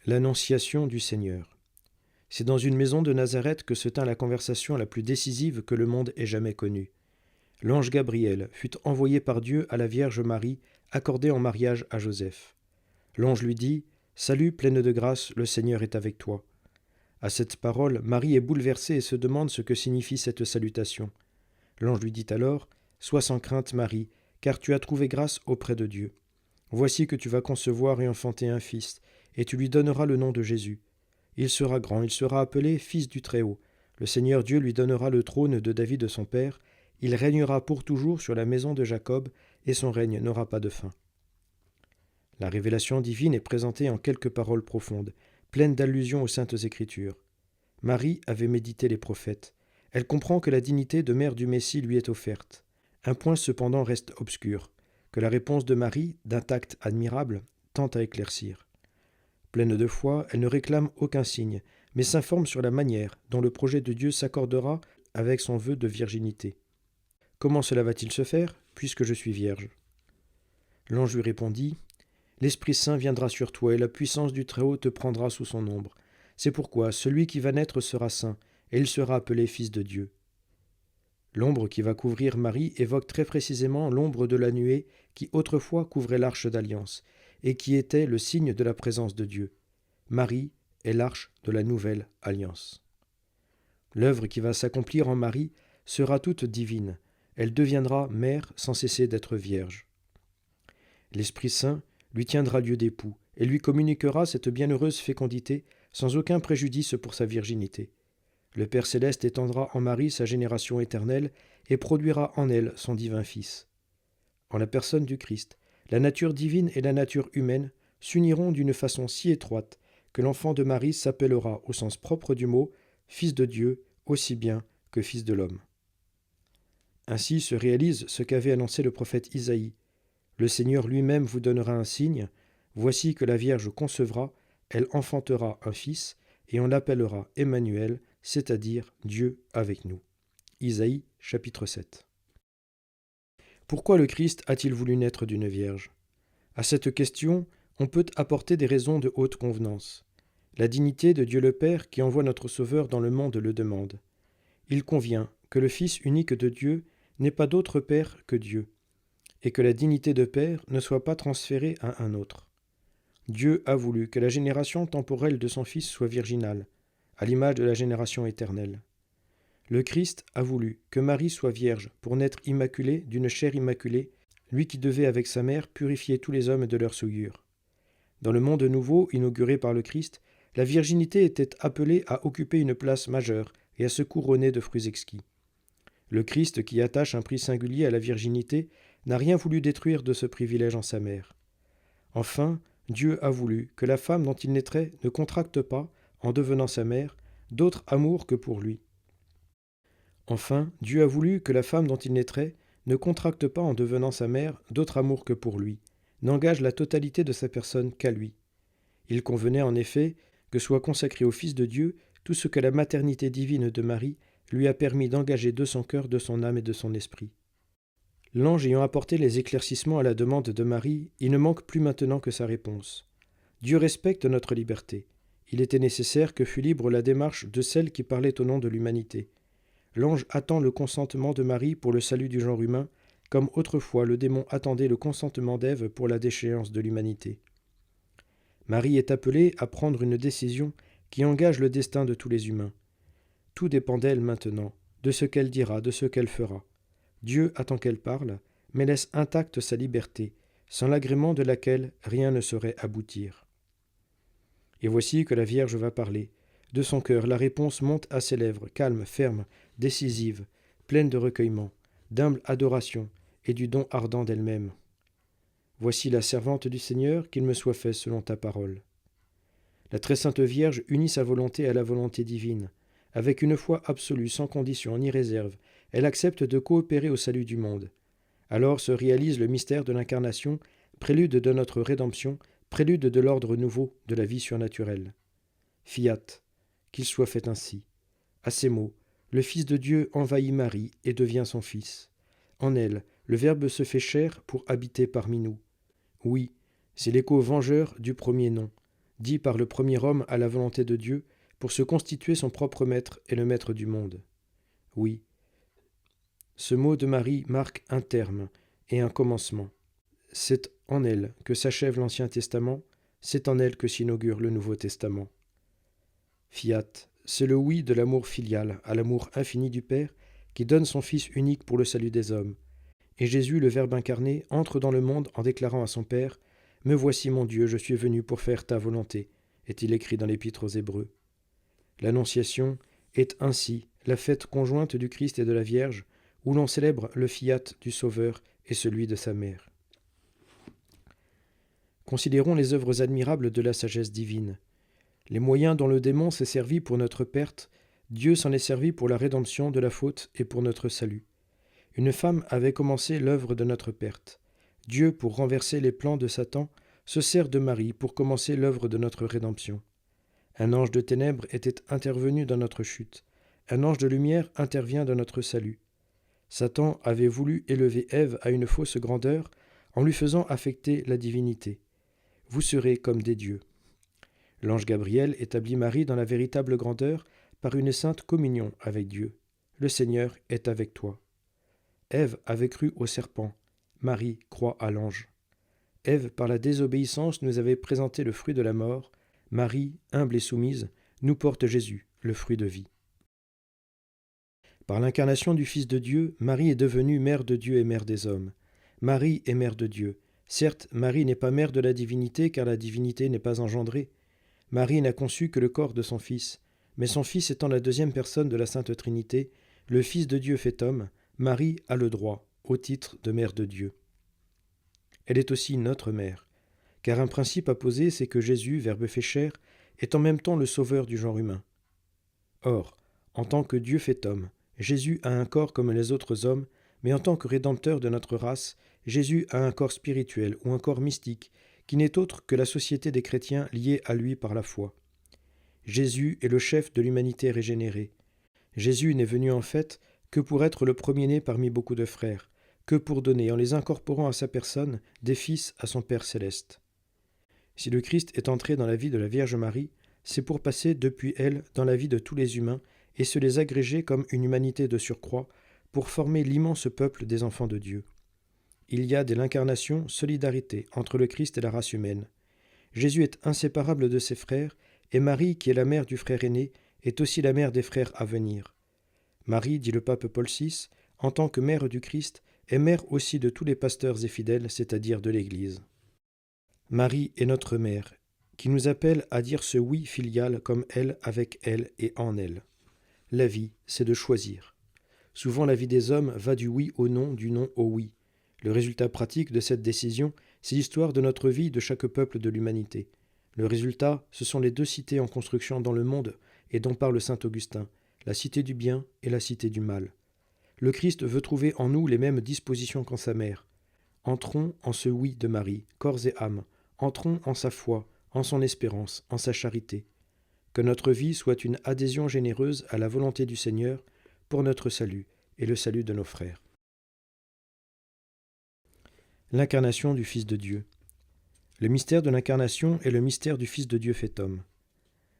L'Annonciation du Seigneur. C'est dans une maison de Nazareth que se tint la conversation la plus décisive que le monde ait jamais connue. L'ange Gabriel fut envoyé par Dieu à la Vierge Marie, accordée en mariage à Joseph. L'ange lui dit « Salut, pleine de grâce, le Seigneur est avec toi ». À cette parole, Marie est bouleversée et se demande ce que signifie cette salutation. L'ange lui dit alors « Sois sans crainte, Marie, car tu as trouvé grâce auprès de Dieu. Voici que tu vas concevoir et enfanter un fils, et tu lui donneras le nom de Jésus. Il sera grand, il sera appelé Fils du Très-Haut. Le Seigneur Dieu lui donnera le trône de David son père. Il régnera pour toujours sur la maison de Jacob, et son règne n'aura pas de fin. » La révélation divine est présentée en quelques paroles profondes, pleines d'allusions aux saintes Écritures. Marie avait médité les prophètes. Elle comprend que la dignité de mère du Messie lui est offerte. Un point cependant reste obscur, que la réponse de Marie, d'un tact admirable, tente à éclaircir. Pleine de foi, elle ne réclame aucun signe, mais s'informe sur la manière dont le projet de Dieu s'accordera avec son vœu de virginité. « Comment cela va-t-il se faire, puisque je suis vierge ?» L'ange lui répondit « L'Esprit Saint viendra sur toi, et la puissance du Très-Haut te prendra sous son ombre. C'est pourquoi celui qui va naître sera saint, et il sera appelé Fils de Dieu. » L'ombre qui va couvrir Marie évoque très précisément l'ombre de la nuée qui autrefois couvrait l'arche d'alliance, et qui était le signe de la présence de Dieu. Marie est l'arche de la nouvelle alliance. L'œuvre qui va s'accomplir en Marie sera toute divine. Elle deviendra mère sans cesser d'être vierge. L'Esprit Saint lui tiendra lieu d'époux et lui communiquera cette bienheureuse fécondité sans aucun préjudice pour sa virginité. Le Père céleste étendra en Marie sa génération éternelle et produira en elle son divin Fils. En la personne du Christ, la nature divine et la nature humaine s'uniront d'une façon si étroite que l'enfant de Marie s'appellera au sens propre du mot Fils de Dieu aussi bien que Fils de l'homme. Ainsi se réalise ce qu'avait annoncé le prophète Isaïe. Le Seigneur lui-même vous donnera un signe. Voici que la Vierge concevra, elle enfantera un fils, et on l'appellera Emmanuel, c'est-à-dire Dieu avec nous. Isaïe, chapitre 7. Pourquoi le Christ a-t-il voulu naître d'une Vierge ? À cette question, on peut apporter des raisons de haute convenance. La dignité de Dieu le Père qui envoie notre Sauveur dans le monde le demande. Il convient que le Fils unique de Dieu n'ait pas d'autre Père que Dieu, et que la dignité de Père ne soit pas transférée à un autre. Dieu a voulu que la génération temporelle de son Fils soit virginale, à l'image de la génération éternelle. Le Christ a voulu que Marie soit vierge pour naître immaculée d'une chair immaculée, lui qui devait avec sa mère purifier tous les hommes de leur souillure. Dans le monde nouveau inauguré par le Christ, la virginité était appelée à occuper une place majeure et à se couronner de fruits exquis. Le Christ, qui attache un prix singulier à la virginité, n'a rien voulu détruire de ce privilège en sa mère. Enfin, Dieu a voulu que la femme dont il naîtrait ne contracte pas, en devenant sa mère, d'autre amour que pour lui. Enfin, Dieu a voulu que la femme dont il naîtrait ne contracte pas en devenant sa mère d'autre amour que pour lui, n'engage la totalité de sa personne qu'à lui. Il convenait en effet que soit consacré au Fils de Dieu tout ce que la maternité divine de Marie lui a permis d'engager de son cœur, de son âme et de son esprit. L'ange ayant apporté les éclaircissements à la demande de Marie, il ne manque plus maintenant que sa réponse. Dieu respecte notre liberté. Il était nécessaire que fût libre la démarche de celle qui parlait au nom de l'humanité. L'ange attend le consentement de Marie pour le salut du genre humain, comme autrefois le démon attendait le consentement d'Ève pour la déchéance de l'humanité. Marie est appelée à prendre une décision qui engage le destin de tous les humains. Tout dépend d'elle maintenant, de ce qu'elle dira, de ce qu'elle fera. Dieu attend qu'elle parle, mais laisse intacte sa liberté, sans l'agrément de laquelle rien ne saurait aboutir. Et voici que la Vierge va parler. De son cœur, la réponse monte à ses lèvres, calme, ferme, décisive, pleine de recueillement, d'humble adoration et du don ardent d'elle-même. Voici la servante du Seigneur, qu'il me soit fait selon ta parole. La très sainte Vierge unit sa volonté à la volonté divine. Avec une foi absolue, sans condition ni réserve, elle accepte de coopérer au salut du monde. Alors se réalise le mystère de l'incarnation, prélude de notre rédemption, prélude de l'ordre nouveau de la vie surnaturelle. Fiat, qu'il soit fait ainsi. À ces mots, le Fils de Dieu envahit Marie et devient son Fils. En elle, le Verbe se fait chair pour habiter parmi nous. Oui, c'est l'écho vengeur du premier nom. dit par le premier homme à la volonté de Dieu, pour se constituer son propre maître et le maître du monde. Oui, ce mot de Marie marque un terme et un commencement. C'est en elle que s'achève l'Ancien Testament, c'est en elle que s'inaugure le Nouveau Testament. Fiat, c'est le oui de l'amour filial à l'amour infini du Père qui donne son Fils unique pour le salut des hommes. Et Jésus, le Verbe incarné, entre dans le monde en déclarant à son Père « Me voici mon Dieu, je suis venu pour faire ta volonté », est-il écrit dans l'Épître aux Hébreux. L'Annonciation est ainsi la fête conjointe du Christ et de la Vierge, où l'on célèbre le fiat du Sauveur et celui de sa mère. Considérons les œuvres admirables de la sagesse divine. Les moyens dont le démon s'est servi pour notre perte, Dieu s'en est servi pour la rédemption de la faute et pour notre salut. Une femme avait commencé l'œuvre de notre perte. Dieu, pour renverser les plans de Satan, se sert de Marie pour commencer l'œuvre de notre rédemption. Un ange de ténèbres était intervenu dans notre chute. Un ange de lumière intervient dans notre salut. Satan avait voulu élever Ève à une fausse grandeur en lui faisant affecter la divinité. Vous serez comme des dieux. L'ange Gabriel établit Marie dans la véritable grandeur par une sainte communion avec Dieu. Le Seigneur est avec toi. Ève avait cru au serpent. Marie croit à l'ange. Ève, par la désobéissance, nous avait présenté le fruit de la mort. Marie, humble et soumise, nous porte Jésus, le fruit de vie. Par l'incarnation du Fils de Dieu, Marie est devenue mère de Dieu et mère des hommes. Marie est mère de Dieu. Certes, Marie n'est pas mère de la divinité, car la divinité n'est pas engendrée. Marie n'a conçu que le corps de son Fils. Mais son Fils étant la deuxième personne de la Sainte Trinité, le Fils de Dieu fait homme, Marie a le droit, au titre de mère de Dieu. Elle est aussi notre mère, car un principe à poser, c'est que Jésus, Verbe fait chair, est en même temps le sauveur du genre humain. Or, en tant que Dieu fait homme, Jésus a un corps comme les autres hommes, mais en tant que rédempteur de notre race, Jésus a un corps spirituel ou un corps mystique, qui n'est autre que la société des chrétiens liés à lui par la foi. Jésus est le chef de l'humanité régénérée. Jésus n'est venu en fait que pour être le premier-né parmi beaucoup de frères, que pour donner, en les incorporant à sa personne, des fils à son Père céleste. Si le Christ est entré dans la vie de la Vierge Marie, c'est pour passer depuis elle dans la vie de tous les humains et se les agréger comme une humanité de surcroît pour former l'immense peuple des enfants de Dieu. Il y a dès l'incarnation solidarité entre le Christ et la race humaine. Jésus est inséparable de ses frères et Marie, qui est la mère du frère aîné, est aussi la mère des frères à venir. Marie, dit le pape Paul VI, en tant que mère du Christ, est mère aussi de tous les pasteurs et fidèles, c'est-à-dire de l'Église. Marie est notre mère, qui nous appelle à dire ce oui filial comme elle, avec elle et en elle. La vie, c'est de choisir. Souvent, la vie des hommes va du oui au non, du non au oui. Le résultat pratique de cette décision, c'est l'histoire de notre vie de chaque peuple de l'humanité. Le résultat, ce sont les deux cités en construction dans le monde et dont parle saint Augustin, la cité du bien et la cité du mal. Le Christ veut trouver en nous les mêmes dispositions qu'en sa mère. Entrons en ce oui de Marie, corps et âme. Entrons en sa foi, en son espérance, en sa charité. Que notre vie soit une adhésion généreuse à la volonté du Seigneur pour notre salut et le salut de nos frères. L'incarnation du Fils de Dieu. Le mystère de l'incarnation est le mystère du Fils de Dieu fait homme.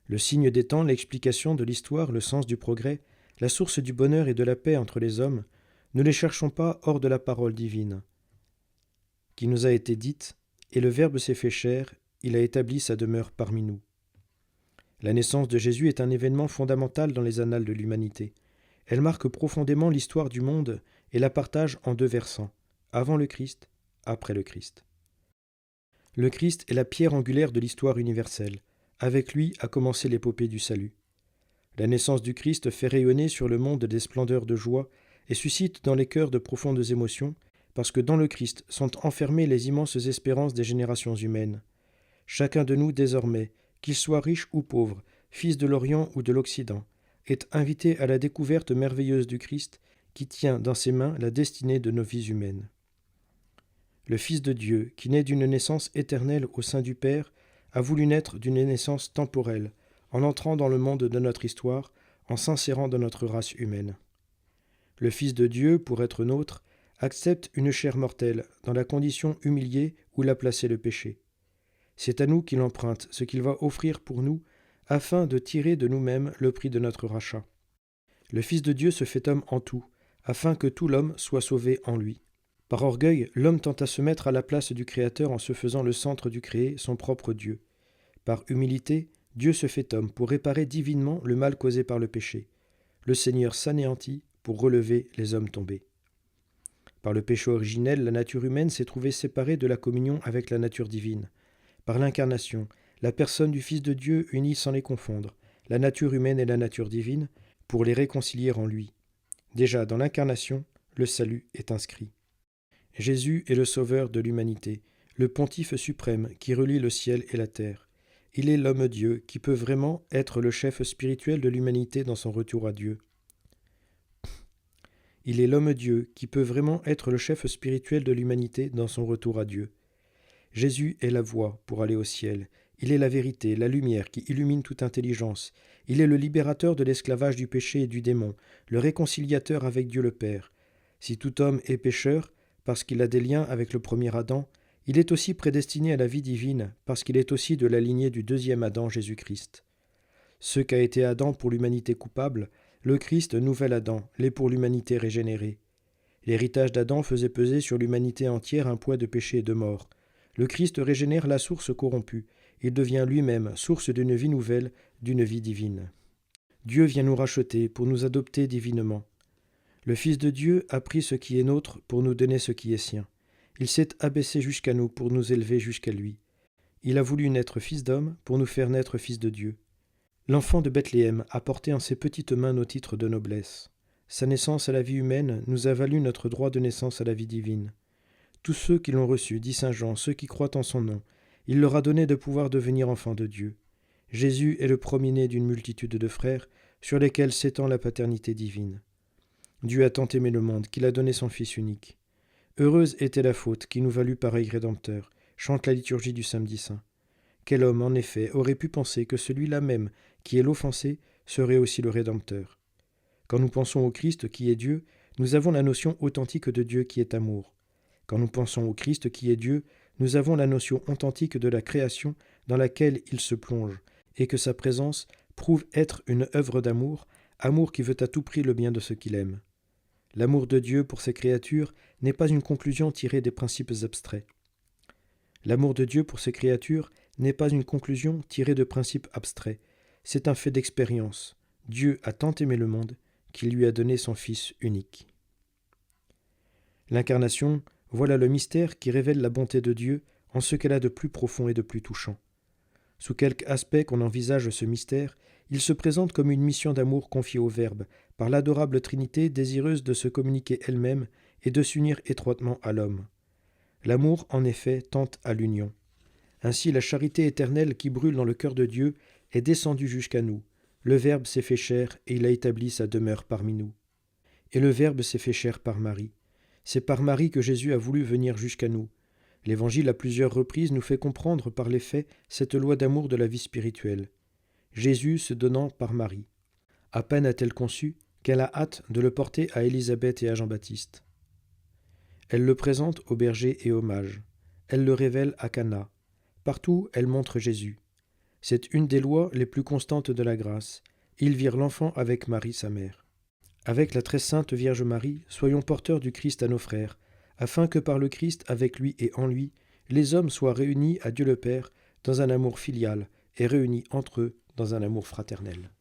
Le signe des temps, l'explication de l'histoire, le sens du progrès, la source du bonheur et de la paix entre les hommes, ne les cherchons pas hors de la parole divine, qui nous a été dite, et le Verbe s'est fait chair, il a établi sa demeure parmi nous. La naissance de Jésus est un événement fondamental dans les annales de l'humanité. Elle marque profondément l'histoire du monde et la partage en deux versants, avant le Christ, après le Christ. Le Christ est la pierre angulaire de l'histoire universelle. Avec lui a commencé l'épopée du salut. La naissance du Christ fait rayonner sur le monde des splendeurs de joie et suscite dans les cœurs de profondes émotions, parce que dans le Christ sont enfermées les immenses espérances des générations humaines. Chacun de nous désormais, qu'il soit riche ou pauvre, fils de l'Orient ou de l'Occident, est invité à la découverte merveilleuse du Christ qui tient dans ses mains la destinée de nos vies humaines. Le Fils de Dieu, qui naît d'une naissance éternelle au sein du Père, a voulu naître d'une naissance temporelle, en entrant dans le monde de notre histoire, en s'insérant dans notre race humaine. Le Fils de Dieu, pour être nôtre, accepte une chair mortelle, dans la condition humiliée où l'a placé le péché. C'est à nous qu'il emprunte ce qu'il va offrir pour nous, afin de tirer de nous-mêmes le prix de notre rachat. Le Fils de Dieu se fait homme en tout, afin que tout l'homme soit sauvé en lui. Par orgueil, l'homme tente à se mettre à la place du Créateur en se faisant le centre du créé, son propre Dieu. Par humilité, Dieu se fait homme pour réparer divinement le mal causé par le péché. Le Seigneur s'anéantit pour relever les hommes tombés. Par le péché originel, la nature humaine s'est trouvée séparée de la communion avec la nature divine. Par l'incarnation, la personne du Fils de Dieu unit sans les confondre la nature humaine et la nature divine pour les réconcilier en lui. Déjà dans l'incarnation, le salut est inscrit. Jésus est le sauveur de l'humanité, le pontife suprême qui relie le ciel et la terre. Il est l'homme-dieu qui peut vraiment être le chef spirituel de l'humanité dans son retour à Dieu. Il est l'homme-dieu qui peut vraiment être le chef spirituel de l'humanité dans son retour à Dieu. Jésus est la voie pour aller au ciel. Il est la vérité, la lumière qui illumine toute intelligence. Il est le libérateur de l'esclavage du péché et du démon, le réconciliateur avec Dieu le Père. Si tout homme est pécheur, parce qu'il a des liens avec le premier Adam, il est aussi prédestiné à la vie divine, parce qu'il est aussi de la lignée du deuxième Adam, Jésus-Christ. Ce qu'a été Adam pour l'humanité coupable, le Christ, nouvel Adam, l'est pour l'humanité régénérée. L'héritage d'Adam faisait peser sur l'humanité entière un poids de péché et de mort. Le Christ régénère la source corrompue. Il devient lui-même source d'une vie nouvelle, d'une vie divine. Dieu vient nous racheter pour nous adopter divinement. Le Fils de Dieu a pris ce qui est nôtre pour nous donner ce qui est sien. Il s'est abaissé jusqu'à nous pour nous élever jusqu'à lui. Il a voulu naître fils d'homme pour nous faire naître fils de Dieu. L'enfant de Bethléem a porté en ses petites mains nos titres de noblesse. Sa naissance à la vie humaine nous a valu notre droit de naissance à la vie divine. Tous ceux qui l'ont reçu, dit saint Jean, ceux qui croient en son nom, il leur a donné de pouvoir devenir enfants de Dieu. Jésus est le premier-né d'une multitude de frères, sur lesquels s'étend la paternité divine. Dieu a tant aimé le monde qu'il a donné son Fils unique. Heureuse était la faute qui nous valut pareil Rédempteur, chante la liturgie du samedi saint. Quel homme, en effet, aurait pu penser que celui-là même, qui est l'offensé, serait aussi le Rédempteur? Quand nous pensons au Christ qui est Dieu, nous avons la notion authentique de Dieu qui est amour. Quand nous pensons au Christ qui est Dieu, nous avons la notion authentique de la création dans laquelle il se plonge, et que sa présence prouve être une œuvre d'amour, amour qui veut à tout prix le bien de ceux qu'il aime. L'amour de Dieu pour ses créatures n'est pas une conclusion tirée des principes abstraits. L'amour de Dieu pour ses créatures n'est pas une conclusion tirée de principes abstraits, c'est un fait d'expérience. Dieu a tant aimé le monde qu'il lui a donné son Fils unique. L'incarnation, voilà le mystère qui révèle la bonté de Dieu en ce qu'elle a de plus profond et de plus touchant. Sous quelque aspect qu'on envisage ce mystère, il se présente comme une mission d'amour confiée au Verbe, par l'adorable Trinité désireuse de se communiquer elle-même et de s'unir étroitement à l'homme. L'amour, en effet, tente à l'union. Ainsi, la charité éternelle qui brûle dans le cœur de Dieu est descendue jusqu'à nous. Le Verbe s'est fait chair et il a établi sa demeure parmi nous. Et le Verbe s'est fait chair par Marie. C'est par Marie que Jésus a voulu venir jusqu'à nous. L'Évangile à plusieurs reprises nous fait comprendre par les faits cette loi d'amour de la vie spirituelle. Jésus se donnant par Marie. À peine a-t-elle conçu qu'elle a hâte de le porter à Élisabeth et à Jean-Baptiste. Elle le présente aux bergers et aux mages. Elle le révèle à Cana. Partout, elle montre Jésus. C'est une des lois les plus constantes de la grâce. Ils virent l'enfant avec Marie, sa mère. Avec la très sainte Vierge Marie, soyons porteurs du Christ à nos frères, afin que par le Christ, avec lui et en lui, les hommes soient réunis à Dieu le Père dans un amour filial et réunis entre eux dans un amour fraternel.